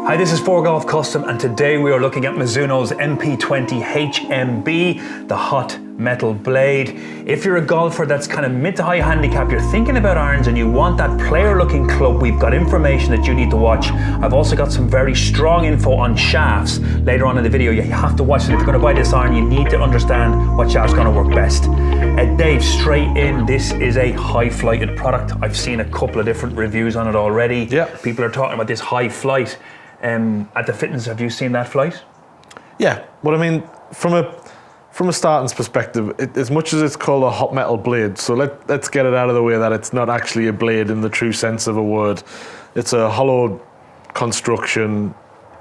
Hi, this is ForeGolf Custom, and today we are looking at Mizuno's MP20 HMB, the hot metal blade. If you're a golfer that's kind of mid to high handicap, you're thinking about irons and you want that player looking club, we've got information that you need to watch. I've also got some very strong info on shafts. Later on in the video, you have to watch it. If you're going to buy this iron, you need to understand what shaft's going to work best. Dave, straight in, this is a high flighted product. I've seen a couple of different reviews on it already. Yeah. People are talking about this high flight. At the fitness, have you seen that flight? Yeah, but I mean, from a starting's perspective, as much as it's called a hot metal blade, so let's get it out of the way that it's not actually a blade in the true sense of a word. It's a hollow construction,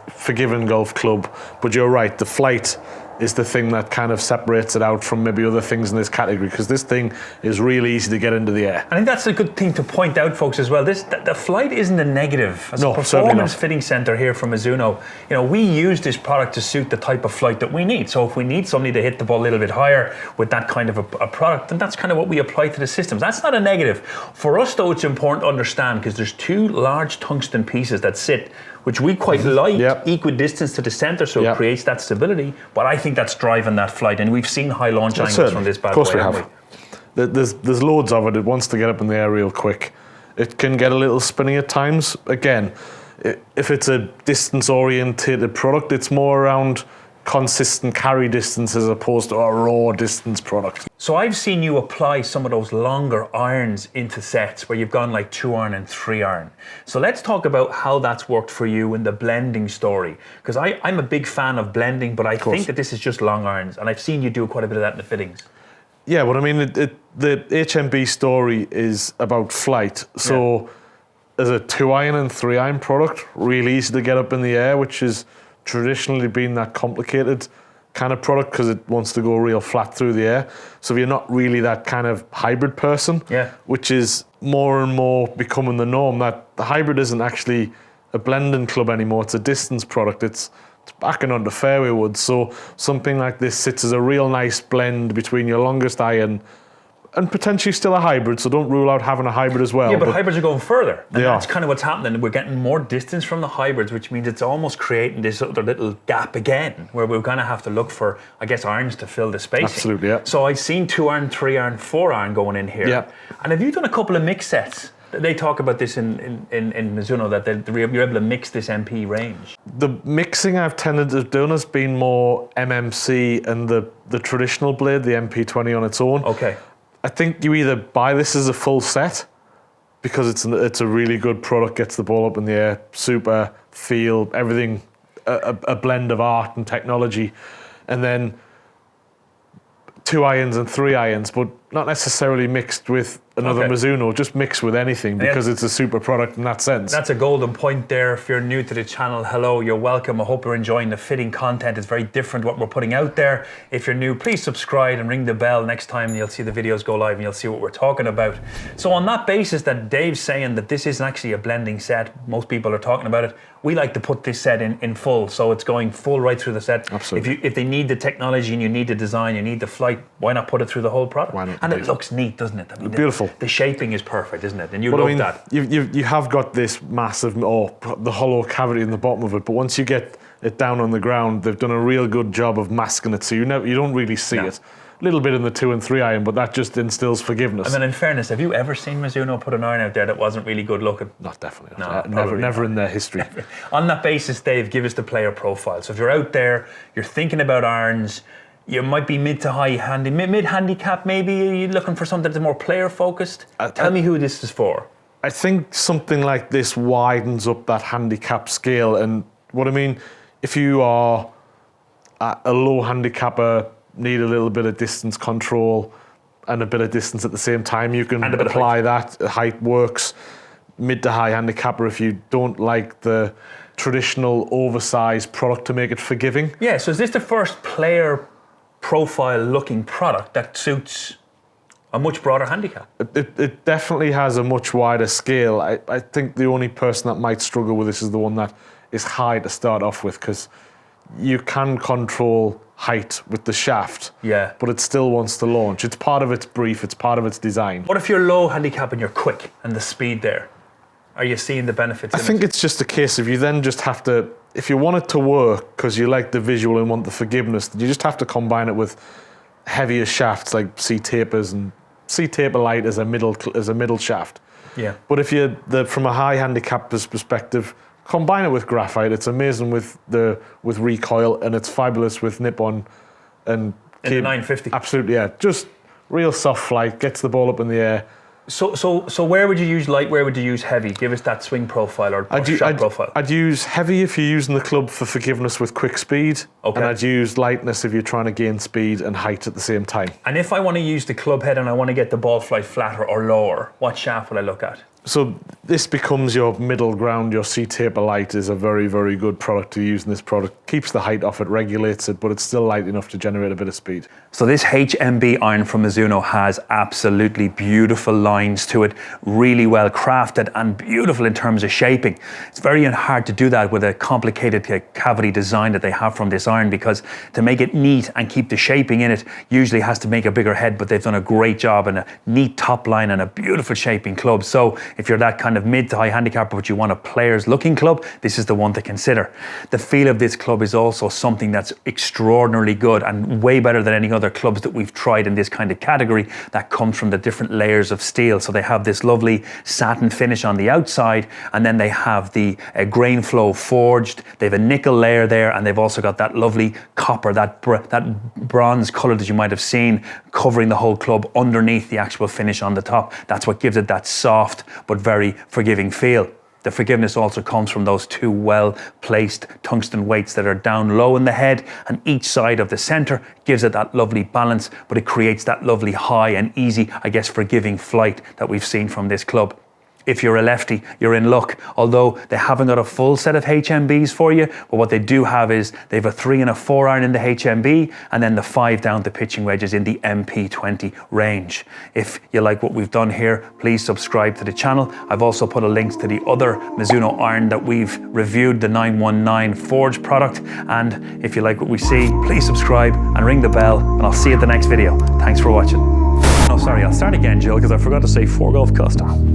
forgiving golf club, but you're right, the flight is the thing that kind of separates it out from maybe other things in this category, because this thing is really easy to get into the air. I think that's a good thing to point out, folks, as well. The flight isn't a negative. As a performance fitting center here from Mizuno, you know, we use this product to suit the type of flight that we need. So if we need somebody to hit the ball a little bit higher with that kind of a product, then that's kind of what we apply to the systems. That's not a negative. For us, though, it's important to understand, because there's two large tungsten pieces that sit, which we quite like, equidistant to the center, so it creates that stability. But I think that's driving that flight, and we've seen high launch angles from this bad boy. Of course we have. There's loads of it. It wants to get up in the air real quick. It can get a little spinny at times. Again, if it's a distance-oriented product, it's more around consistent carry distance as opposed to a raw distance product. So I've seen you apply some of those longer irons into sets where you've gone like 2-iron and 3-iron. So let's talk about how that's worked for you in the blending story. Because I'm a big fan of blending, but I think that this is just long irons, and I've seen you do quite a bit of that in the fittings. Yeah, but I mean, the HMB story is about flight. So as a 2-iron and 3-iron product, really easy to get up in the air, which is traditionally been that complicated kind of product because it wants to go real flat through the air. So if you're not really that kind of hybrid person, which is more and more becoming the norm, that the hybrid isn't actually a blending club anymore, it's a distance product. It's backing onto fairway woods. So something like this sits as a real nice blend between your longest iron and potentially still a hybrid, so don't rule out having a hybrid as well. Yeah, but hybrids are going further. And that's are. kind of what's happening. We're getting more distance from the hybrids, which means it's almost creating this other little gap again, where we're going to have to look for, I guess, irons to fill the spacing. Absolutely, yeah. So I've seen 2-iron, 3-iron, 4-iron going in here. Yeah. And have you done a couple of mix sets? They talk about this in Mizuno, that you're able to mix this MP range. The mixing I've tended to do has been more MMC and the traditional blade, the MP20 on its own. Okay. I think you either buy this as a full set because it's a really good product, gets the ball up in the air, super feel, everything, a blend of art and technology, and then 2 irons and 3 irons, but not necessarily mixed with another Mizuno, just mixed with anything because it's a super product in that sense. That's a golden point there. If you're new to the channel, hello, you're welcome. I hope you're enjoying the fitting content. It's very different what we're putting out there. If you're new, please subscribe and ring the bell. Next time you'll see the videos go live and you'll see what we're talking about. So on that basis that Dave's saying that this isn't actually a blending set, most people are talking about it, we like to put this set in full, so it's going full right through the set. Absolutely. If they need the technology and you need the design, you need the flight, why not put it through the whole product? Why not? And it looks neat, doesn't it? I mean, beautiful. The shaping is perfect, isn't it? And you love that. You have got this massive, the hollow cavity in the bottom of it, but once you get it down on the ground, they've done a real good job of masking it, so you don't really see it. A little bit in the 2 and 3 iron, but that just instills forgiveness. I mean, in fairness, have you ever seen Mizuno put an iron out there that wasn't really good looking? Not definitely. Not. Never in their history. On that basis, Dave, give us the player profile. So if you're out there, you're thinking about irons, you might be mid to high mid handicap maybe, you're looking for something that's more player focused. Tell me who this is for. I think something like this widens up that handicap scale, and what I mean, if you are a low handicapper, need a little bit of distance control and a bit of distance at the same time, you can apply that. Height works. Mid to high handicapper, if you don't like the traditional oversized product to make it forgiving. Yeah, so is this the first player profile looking product that suits a much broader handicap? It definitely has a much wider scale. I think the only person that might struggle with this is the one that is high to start off with, because you can control height with the shaft, but it still wants to launch. It's part of its brief, it's part of its design. What if you're low handicap and you're quick and the speed there? Are you seeing the benefits? I think it's just a case of you then just have to, if you want it to work because you like the visual and want the forgiveness, you just have to combine it with heavier shafts like C-tapers, and C-taper light as a middle shaft. Yeah. But if you're from a high handicapper's perspective, combine it with graphite. It's amazing with recoil, and it's fabulous with nip-on and in the 950. Absolutely, yeah. Just real soft flight, gets the ball up in the air. So where would you use light? Where would you use heavy? Give us that swing profile or shot profile. I'd use heavy if you're using the club for forgiveness with quick speed. Okay. And I'd use lightness if you're trying to gain speed and height at the same time. And if I want to use the club head and I want to get the ball fly flatter or lower, what shaft will I look at? So this becomes your middle ground. Your C-taper light is a very, very good product to use in this product. Keeps the height off it, regulates it, but it's still light enough to generate a bit of speed. So this HMB iron from Mizuno has absolutely beautiful lines to it, really well crafted and beautiful in terms of shaping. It's very hard to do that with a complicated cavity design that they have from this iron, because to make it neat and keep the shaping in it usually has to make a bigger head, but they've done a great job and a neat top line and a beautiful shaping club. So if you're that kind of mid to high handicapper but you want a player's looking club, this is the one to consider. The feel of this club is also something that's extraordinarily good and way better than any other clubs that we've tried in this kind of category. That comes from the different layers of steel. So they have this lovely satin finish on the outside, and then they have the grain flow forged. They have a nickel layer there, and they've also got that lovely copper, that bronze color that you might have seen covering the whole club underneath the actual finish on the top. That's what gives it that soft but very forgiving feel. The forgiveness also comes from those two well-placed tungsten weights that are down low in the head, and each side of the center gives it that lovely balance, but it creates that lovely high and easy, I guess, forgiving flight that we've seen from this club. If you're a lefty, you're in luck, although they haven't got a full set of HMBs for you, but what they do have is they have a 3 and a 4 iron in the HMB, and then the 5 down to pitching wedges in the MP20 range. If you like what we've done here, please subscribe to the channel. I've also put a link to the other Mizuno iron that we've reviewed, the 919 Forge product, and if you like what we see, please subscribe and ring the bell, and I'll see you at the next video. Thanks for watching. Oh, sorry, I'll start again, Jill, because I forgot to say ForeGolf custom.